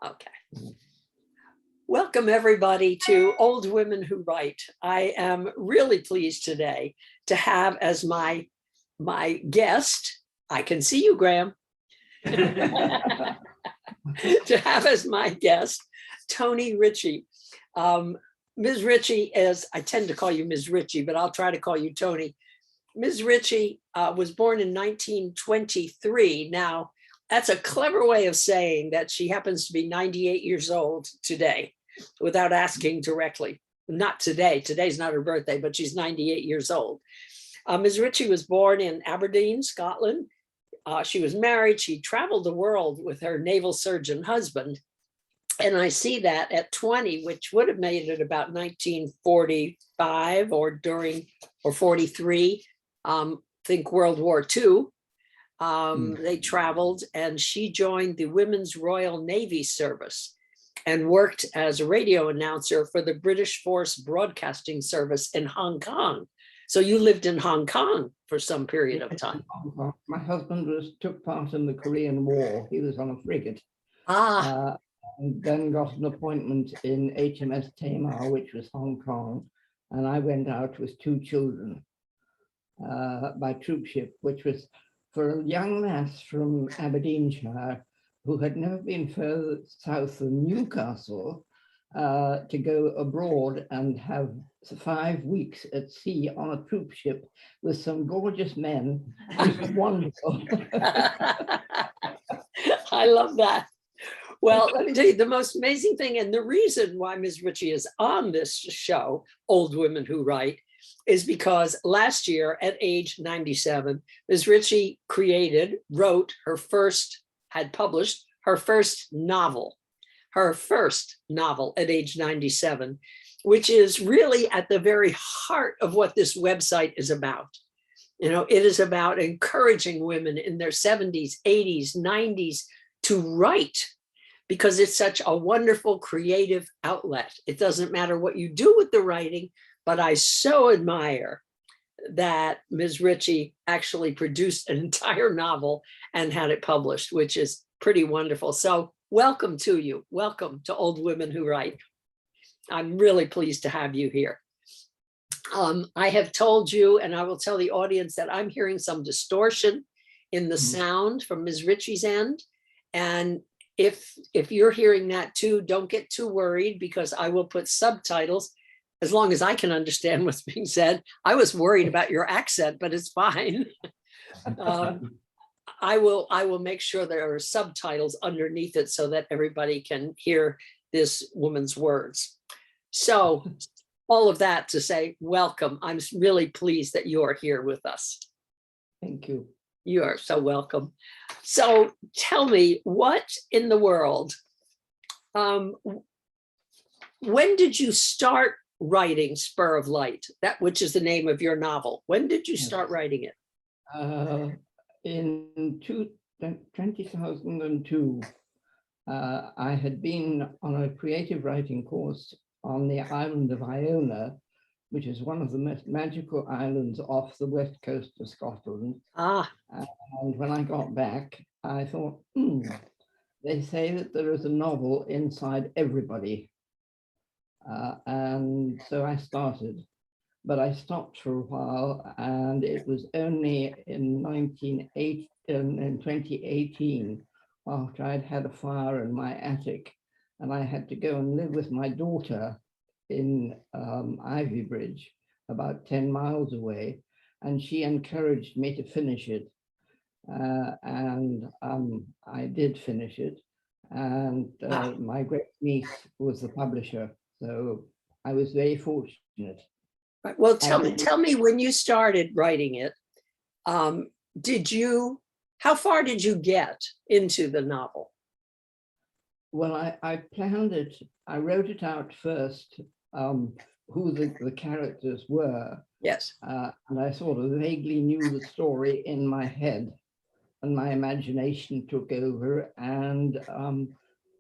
Okay. Welcome everybody to Old Women Who Write. I am really pleased today to have as my guest, I can see you, Graham, to have as my guest, Tonie Ritchie. Ms. Ritchie is, I tend to call you Ms. Ritchie, but I'll try to call you Tonie. Ms. Ritchie was born in 1923. Now, that's a clever way of saying that she happens to be 98 years old today without asking directly. Not today, today's not her birthday, but she's 98 years old. Ms. Ritchie was born in Aberdeen, Scotland. She was married, she traveled the world with her naval surgeon husband. And I see that at 20, which would have made it about 1945 or 43, think World War II. They traveled and she joined the Women's Royal Navy Service and worked as a radio announcer for the British Force Broadcasting Service in Hong Kong. So you lived in Hong Kong for some period of time. My husband took part in the Korean War. He was on a frigate. And then got an appointment in HMS Tamar, which was Hong Kong. And I went out with 2 children by troop ship, which was for a young lass from Aberdeenshire who had never been further south than Newcastle to go abroad and have 5 weeks at sea on a troop ship with some gorgeous men. It was wonderful. I love that. Well, let me tell you the most amazing thing, and the reason why Ms. Ritchie is on this show, Old Women Who Write, is because last year at age 97, Ms. Ritchie had published her first novel at age 97, which is really at the very heart of what this website is about. You know, it is about encouraging women in their 70s, 80s, 90s to write, because it's such a wonderful creative outlet. It doesn't matter what you do with the writing, but I so admire that Ms. Ritchie actually produced an entire novel and had it published, which is pretty wonderful. So welcome to you. Welcome to Old Women Who Write. I'm really pleased to have you here. I have told you, and I will tell the audience, that I'm hearing some distortion in the sound from Ms. Ritchie's end. And if you're hearing that too, don't get too worried, because I will put subtitles as long as I can understand what's being said. I was worried about your accent, but it's fine. I will make sure there are subtitles underneath it so that everybody can hear this woman's words. So all of that to say, welcome. I'm really pleased that you are here with us. Thank you. You are so welcome. So tell me, what in the world, when did you start writing Spur of Light, which is the name of your novel? When did you start writing it? In 2002, I had been on a creative writing course on the island of Iona, which is one of the most magical islands off the west coast of Scotland. And when I got back, I thought, they say that there is a novel inside everybody. And so I started, but I stopped for a while, and it was only in 2018, after I'd had a fire in my attic, and I had to go and live with my daughter in Ivy Bridge, about 10 miles away, and she encouraged me to finish it. And I did finish it, and my great niece was the publisher, so I was very fortunate. Right. Well, tell me when you started writing it, how far did you get into the novel? Well, I planned it. I wrote it out first, who the characters were. Yes. And I sort of vaguely knew the story in my head, and my imagination took over, and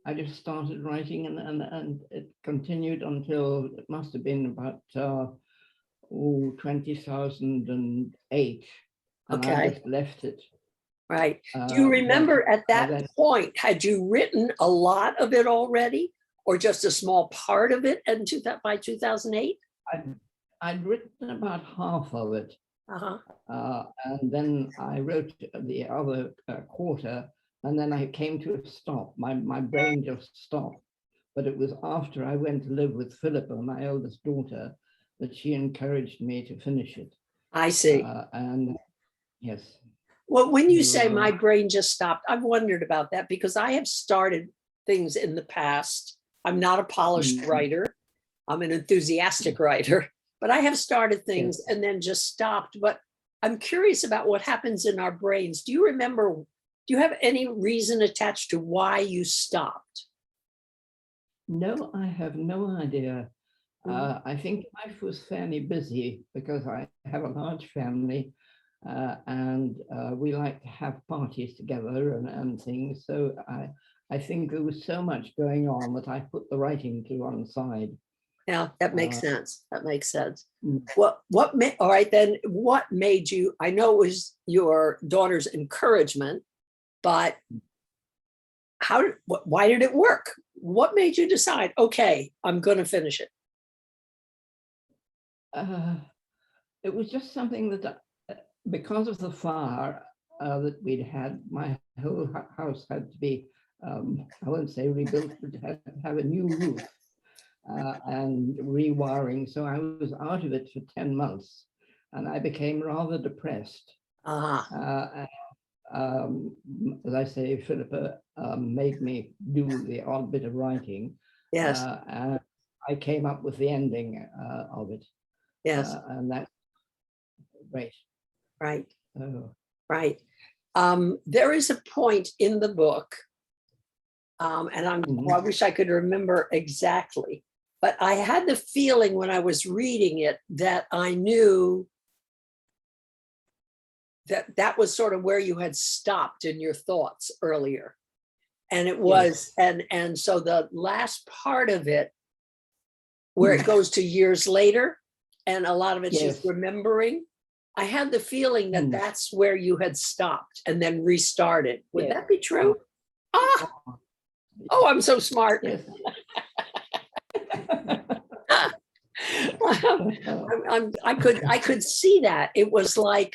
I just started writing, and it continued until it must have been about 2008. And okay. I just left it. Right. Do you remember at that then, point, had you written a lot of it already or just a small part of it by 2008? I'd written about half of it. Uh-huh. And then I wrote the other quarter, and then I came to a stop. My brain just stopped. But it was after I went to live with Philippa, my eldest daughter, that she encouraged me to finish it. I see. And yes. Well, when you say my brain just stopped, I've wondered about that because I have started things in the past. I'm not a polished writer. I'm an enthusiastic writer, but I have started things and then just stopped. But I'm curious about what happens in our brains. Do you remember, do you have any reason attached to why you stopped? No, I have no idea. I think life was fairly busy because I have a large family and we like to have parties together and things. So I think there was so much going on that I put the writing to one side. Yeah, that makes sense. That makes sense. All right, then what made you, I know it was your daughter's encouragement, but why did it work? What made you decide, okay, I'm going to finish it? It was just something that, because of the fire that we'd had, my whole house had to be, I won't say rebuilt, but had to have a new roof and rewiring. So I was out of it for 10 months and I became rather depressed. As I say, Philippa made me do the odd bit of writing. Yes. And I came up with the ending of it. Yes. And that's great. Right. Right. There is a point in the book, and I wish I could remember exactly, but I had the feeling when I was reading it that I knew that was sort of where you had stopped in your thoughts earlier. And it was, and so the last part of it, where it goes to years later, and a lot of it's just remembering, I had the feeling that that's where you had stopped and then restarted. Would that be true? Oh, I'm so smart. Yes. I could see that. It was like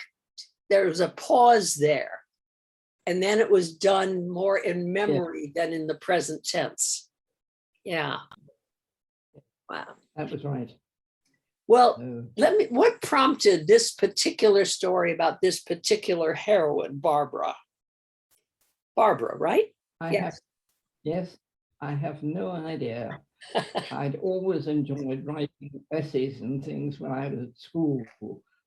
there was a pause there. And then it was done more in memory than in the present tense. Yeah. Wow. That was right. Well, what prompted this particular story about this particular heroine, Barbara? Barbara, right? Yes, I have no idea. I'd always enjoyed writing essays and things when I was at school,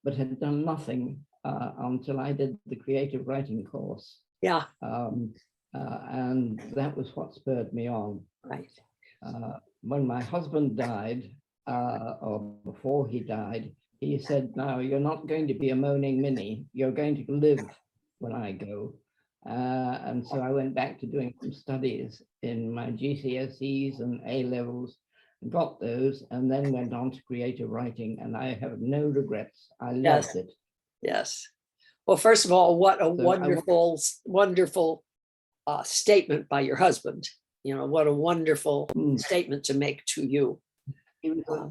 but had done nothing until I did the creative writing course. Yeah. And that was what spurred me on. Right. When my husband died, or before he died, he said, "Now you're not going to be a moaning Minnie. You're going to live when I go." And so I went back to doing some studies in my GCSEs and A levels, got those, and then went on to creative writing. And I have no regrets. I loved it. Yes. Well, first of all, what a wonderful statement by your husband. You know, what a wonderful statement to make to you. He was a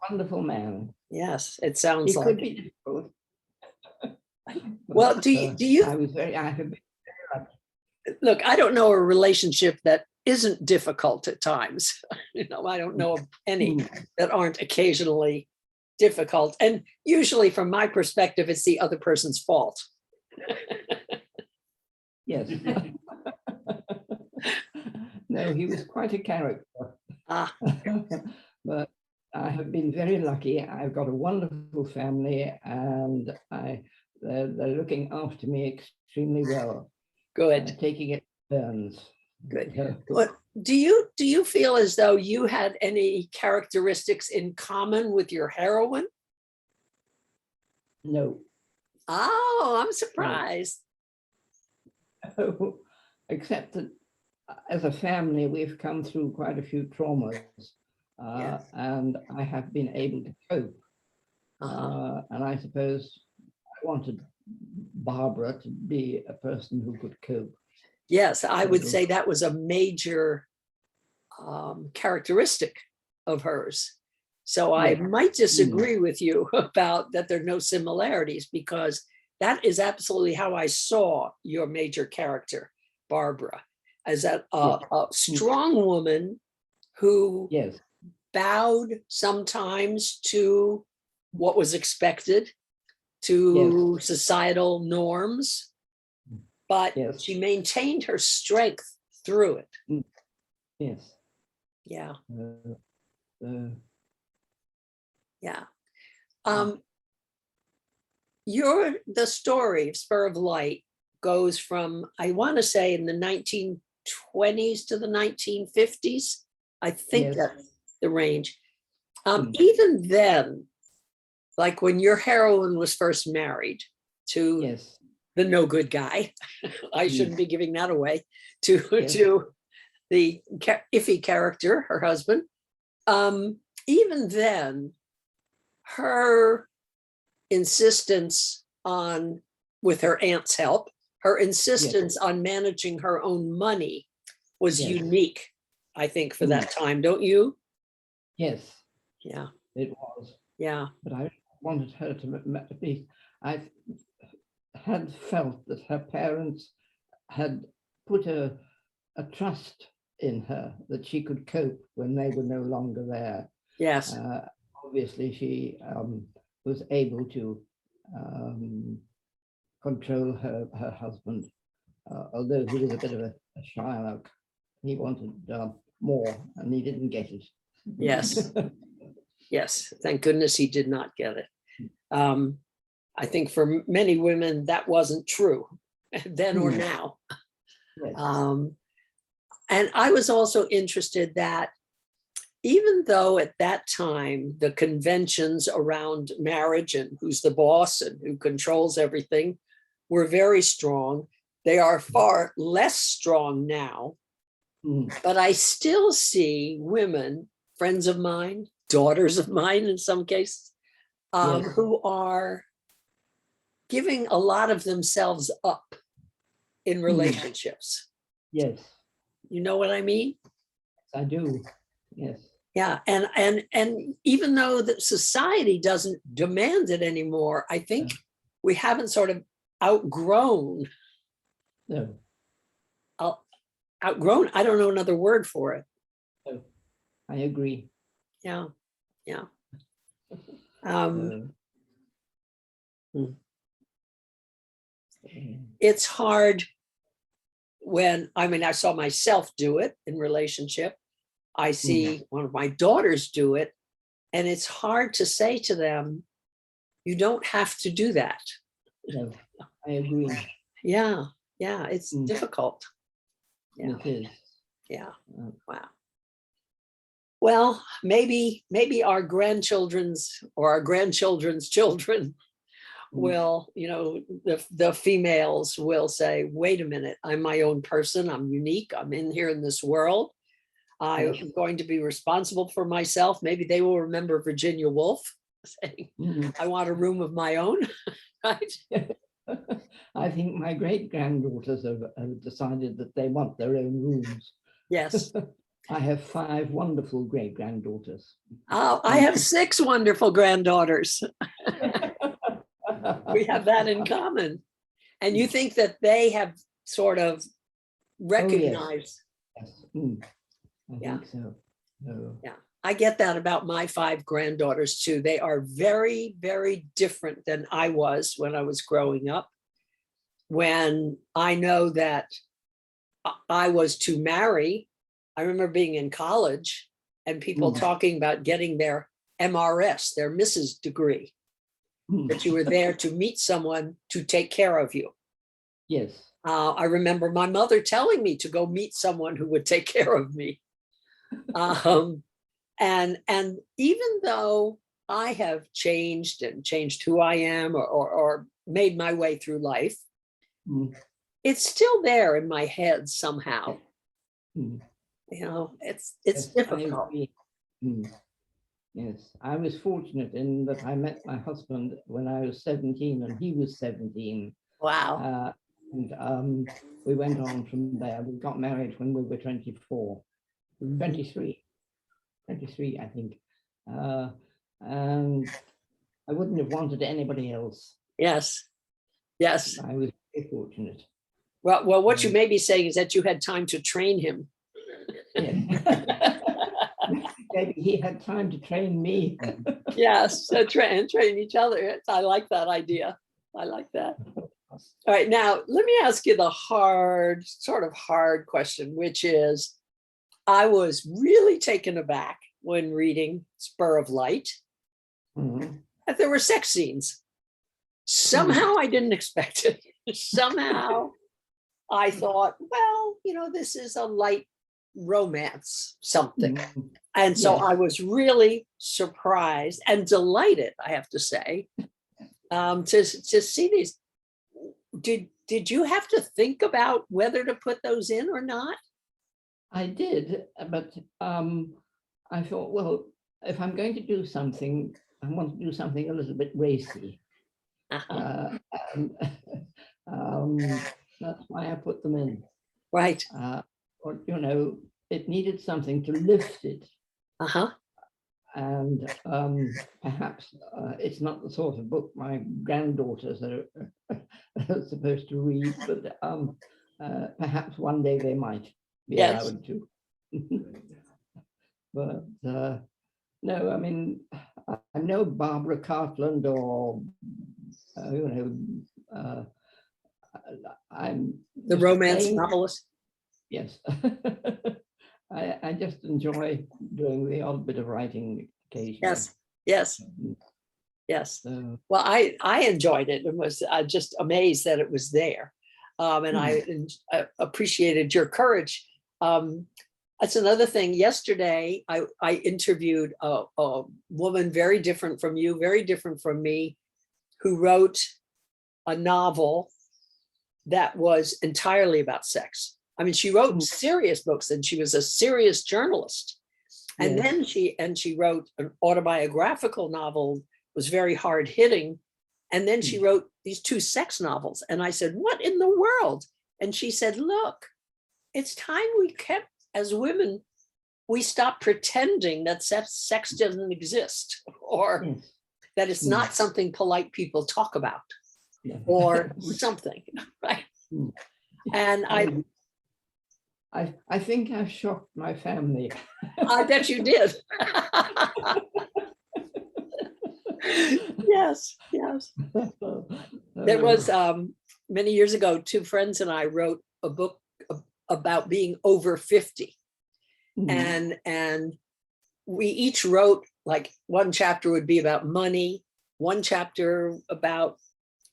wonderful man. Yes, it sounds like. He could be difficult. Well, do you? I have been Look, I don't know a relationship that isn't difficult at times. You know, I don't know of any that aren't occasionally difficult. And usually from my perspective, it's the other person's fault. Yes. No, he was quite a character. But I have been very lucky. I've got a wonderful family and they're looking after me extremely well. Good. Taking it turns. Good. What do you feel as though you had any characteristics in common with your heroine? No. Oh, I'm surprised. No. Except that as a family, we've come through quite a few traumas, and I have been able to cope. And I suppose I wanted Barbara to be a person who could cope. Yes, I would say that was a major characteristic of hers. So I might disagree with you about that there are no similarities, because that is absolutely how I saw your major character, Barbara, as a strong woman who bowed sometimes to what was expected, to societal norms, but she maintained her strength through it. Yes. Yeah. Yeah. The story of Spur of Light goes from, I want to say, in the 1920s to the 1950s. I think that's the range. Even then, like when your heroine was first married to the no good guy, I shouldn't be giving that away, to the iffy character, her husband. Even then, her insistence on, with her aunt's help, her insistence on managing her own money was unique, I think, for that time. Don't you? Yes. Yeah. It was. Yeah. But I wanted her to be, I had felt that her parents had put a trust in her that she could cope when they were no longer there. Yes. Obviously, she was able to control her husband, although he was a bit of a Shylock. He wanted more, and he didn't get it. Yes. Yes. Thank goodness he did not get it. I think for many women that wasn't true then or now. Yes. And I was also interested that even though at that time the conventions around marriage and who's the boss and who controls everything were very strong, they are far less strong now. But I still see women, friends of mine, daughters of mine in some cases, who are giving a lot of themselves up in relationships. Yes. You know what I mean? I do. Yes. Yeah. And even though that society doesn't demand it anymore, I think we haven't sort of outgrown. No. Outgrown, I don't know another word for it. No. I agree. Yeah. Yeah. It's hard when, I mean, I saw myself do it in relationship. I see one of my daughters do it, and it's hard to say to them, you don't have to do that. No, I agree. Yeah. Yeah. It's difficult. Yeah. It is. Yeah. Wow. Well, maybe our grandchildren's or our grandchildren's children will, you know, the females will say, wait a minute, I'm my own person. I'm unique. I'm in here in this world. I'm going to be responsible for myself. Maybe they will remember Virginia Woolf saying, I want a room of my own. Right? I think my great-granddaughters have decided that they want their own rooms. Yes. I have 5 wonderful great-granddaughters. Oh, I have 6 wonderful granddaughters. We have that in common. And you think that they have sort of recognized. Yes. I think so. Yeah, I get that about my 5 granddaughters too. They are very, very different than I was when I was growing up. When I know that I was to marry, I remember being in college and people talking about getting their MRS, their Mrs. degree, that you were there to meet someone to take care of you. Yes. I remember my mother telling me to go meet someone who would take care of me. And even though I have changed and changed who I am or made my way through life, it's still there in my head somehow. You know, it's difficult. Yes, I was fortunate in that I met my husband when I was 17 and he was 17. Wow. And we went on from there. We got married when we were 24, 23, I think. And I wouldn't have wanted anybody else. Yes. Yes. I was very fortunate. Well, what you may be saying is that you had time to train him. Yeah. Maybe he had time to train me. Yes, so train each other. I like that idea. I like that. All right, now let me ask you the sort of hard question, which is, I was really taken aback when reading Spur of Light that there were sex scenes. Somehow I didn't expect it. Somehow I thought, well, this is a light romance something. And so I was really surprised and delighted, I have to say, to see these. Did you have to think about whether to put those in or not? I did, but I thought, well, if I'm going to do something, I want to do something a little bit racy. That's why I put them in. Right. Or, it needed something to lift it. And perhaps it's not the sort of book my granddaughters are supposed to read, but perhaps one day they might be allowed to. But no, I mean, I know Barbara Cartland or I'm the romance novelist. Yes. I just enjoy doing the odd bit of writing occasionally. Yes. Well, I enjoyed it and was just amazed that it was there. And I appreciated your courage. That's another thing. Yesterday, I interviewed a woman very different from you, very different from me, who wrote a novel that was entirely about sex. I mean, she wrote serious books and she was a serious journalist. And then she wrote an autobiographical novel, was very hard hitting. And then she wrote these 2 sex novels. And I said, what in the world? And she said, look, it's time as women, we stop pretending that sex doesn't exist, or that it's not something polite people talk about, or something, right? And I think I shocked my family. I bet you did. Yes. There was many years ago, 2 friends and I wrote a book about being over 50. And we each wrote, like, one chapter would be about money, one chapter about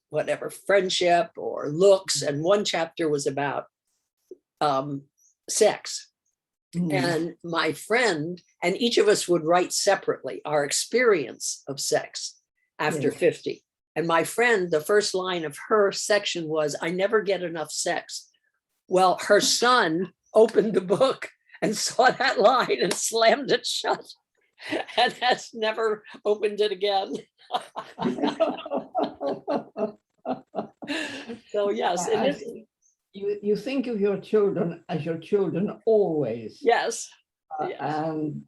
whatever, friendship or looks, and one chapter was about sex. And my friend, and each of us would write separately our experience of sex after 50. And my friend, the first line of her section was, I never get enough sex. Well, her son opened the book and saw that line and slammed it shut and has never opened it again. So yes, it is. You think of your children as your children always. Yes. And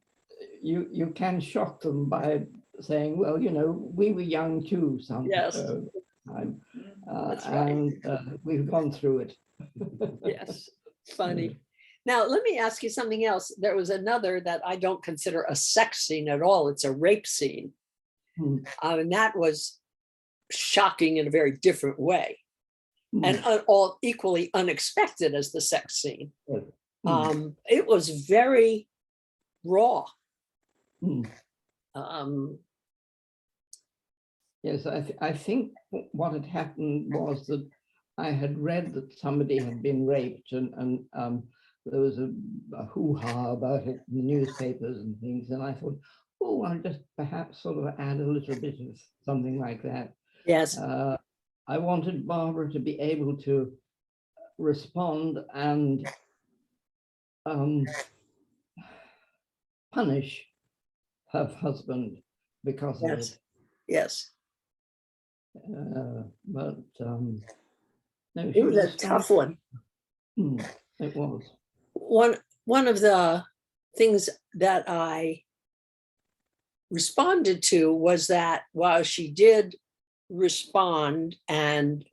you can shock them by saying, well, we were young too sometime. And we've gone through it. Yes, funny. Now, let me ask you something else. There was another that I don't consider a sex scene at all. It's a rape scene. And that was shocking in a very different way. And all equally unexpected as the sex scene. It was very raw. Yes, I think what had happened was that I had read that somebody had been raped, and there was a hoo-ha about it in the newspapers and things, and I thought, oh, I'll just perhaps sort of add a little bit of something like that. Yes. I wanted Barbara to be able to respond and punish her husband because of Yes. it. Yes. But no, It she was was a tough one. It was. One of the things that I responded to was that while she did respond and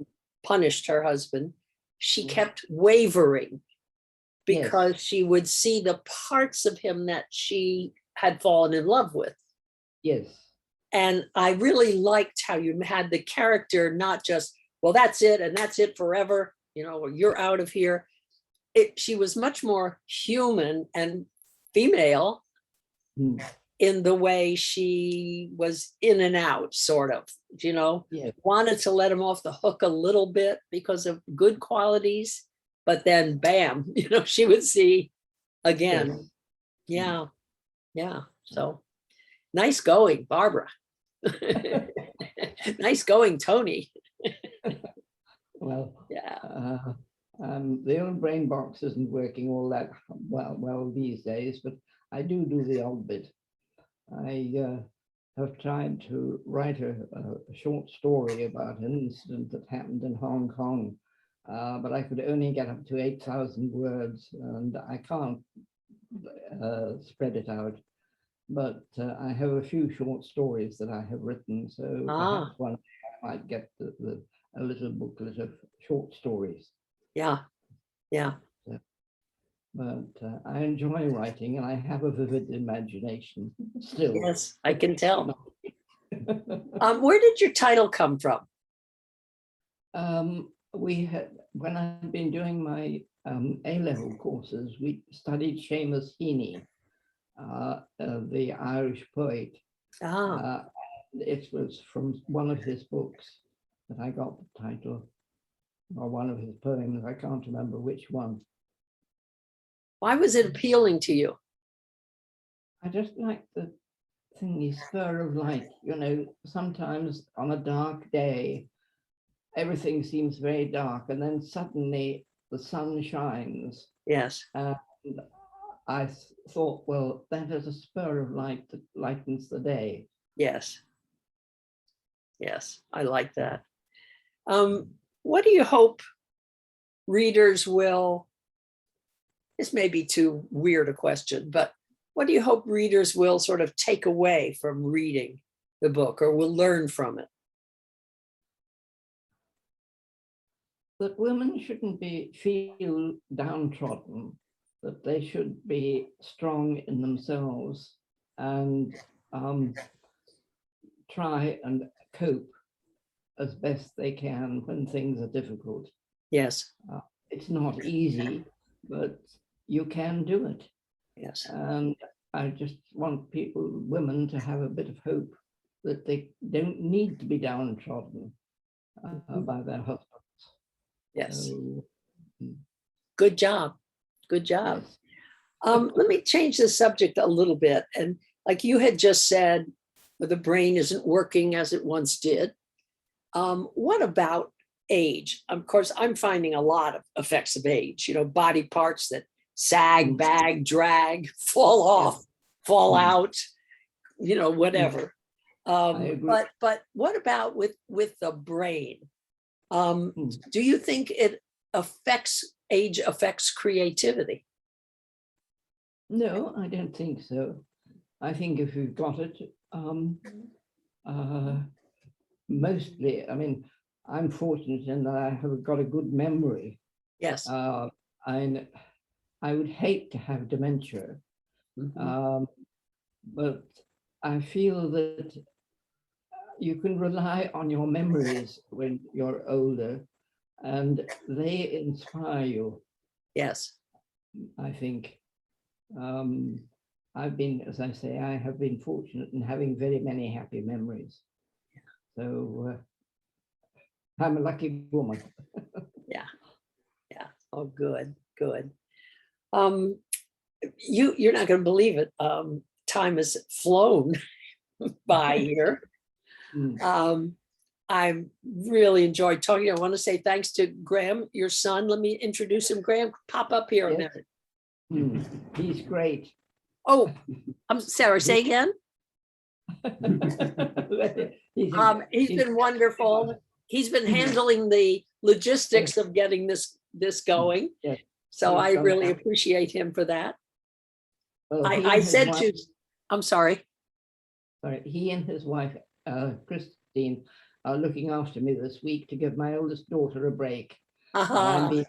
punished her husband, she kept wavering because she would see the parts of him that she had fallen in love with. Yes. And I really liked how you had the character, not just, well, that's it, and that's it forever, you know, you're out of here. She was much more human and female in the way she was in and out, sort of, you know, wanted to let him off the hook a little bit because of good qualities, but then bam, you know, she would see again. Yeah. So nice going, Barbara. Nice going, Tonie. Well, yeah. The old brain box isn't working all that well these days, but I do the odd bit. I have tried to write a short story about an incident that happened in Hong Kong, but I could only get up to 8,000 words, and I can't spread it out. But I have a few short stories that I have written, so perhaps one day I might get a little booklet of short stories. Yeah. But I enjoy writing, and I have a vivid imagination still. Yes, I can tell. Where did your title come from? We had, when I've been doing my A-level courses, we studied Seamus Heaney, the Irish poet. It was from one of his books that I got the title, or one of his poems. I can't remember which one. Why was it appealing to you? I just like the thingy, Spur of Light. You know, sometimes on a dark day, everything seems very dark, and then suddenly the sun shines. Yes. And I thought, well, that is a spur of light that lightens the day. Yes. Yes, I like that. What do you hope readers will, this may be too weird a question, but what do you hope readers will sort of take away from reading the book, or will learn from it? That women shouldn't feel downtrodden, that they should be strong in themselves and try and cope as best they can when things are difficult. Yes. It's not easy, but you can do it. Yes. And I just want women to have a bit of hope that they don't need to be downtrodden by their husbands. Yes. So, good job. Good job. Yes. Let me change the subject a little bit. And like you had just said, the brain isn't working as it once did. What about age? Of course, I'm finding a lot of effects of age, you know, body parts that sag, bag, drag, fall off, fall out, you know, whatever. But what about with the brain? Do you think age affects creativity? No, I don't think so. I think if you've got it, mostly, I mean, I'm fortunate in that I have got a good memory. Yes. I would hate to have dementia, but I feel that you can rely on your memories when you're older, and they inspire you. Yes. I think. I've been, as I say, I have been fortunate in having very many happy memories. So I'm a lucky woman. Yeah. Oh, good. You're not going to believe it. Time has flown by here. I really enjoyed talking. I want to say thanks to Graham, your son. Let me introduce him. Graham, pop up here a minute. He's great. Oh, I'm sorry, say again? He's been wonderful. He's been handling the logistics of getting this going. Yes. So I He's done really that. appreciate him for that. Well, he and I his said wife- to, I'm sorry. Sorry, he and his wife, Christine, are looking after me this week to give my oldest daughter a break. And I'm being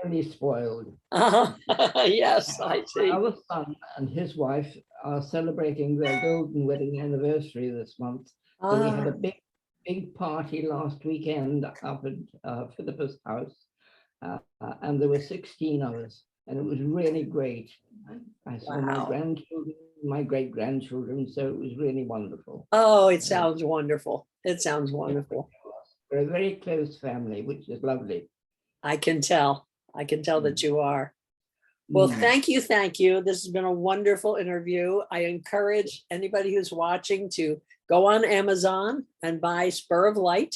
thoroughly spoiled. Yes, I see. Our son and his wife are celebrating their golden wedding anniversary this month. So we had a big party last weekend up at Philippa's house, and there were 16 of us, and it was really great. I saw my Wow. grandchildren, my great-grandchildren, so it was really wonderful. Oh, it sounds wonderful. It sounds wonderful. We're a very close family, which is lovely. I can tell. I can tell that you are. Well, thank you. Thank you. This has been a wonderful interview. I encourage anybody who's watching to go on Amazon and buy Spur of Light.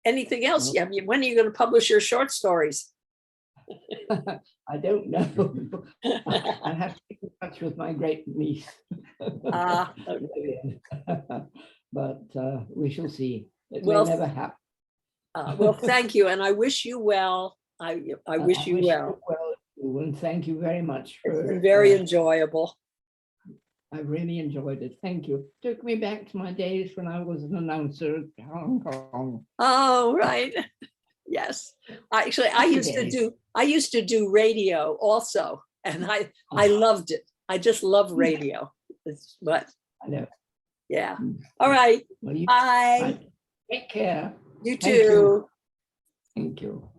Anything else? Yeah, when are you going to publish your short stories? I don't know. I have to get in touch with my great niece. Okay. But we shall see. It Well, may never happen. Well, thank you, and I wish you well. I wish you well. Too, and thank you very much. It's For, been very enjoyable. I've really enjoyed it. Thank you. Took me back to my days when I was an announcer at Hong Kong. Oh, right. Yes. Actually, I used to do radio also, and I loved it. I just love radio. It's what I know. Yeah. All right. Well, Bye. Take care. You Thank you. too. Thank you.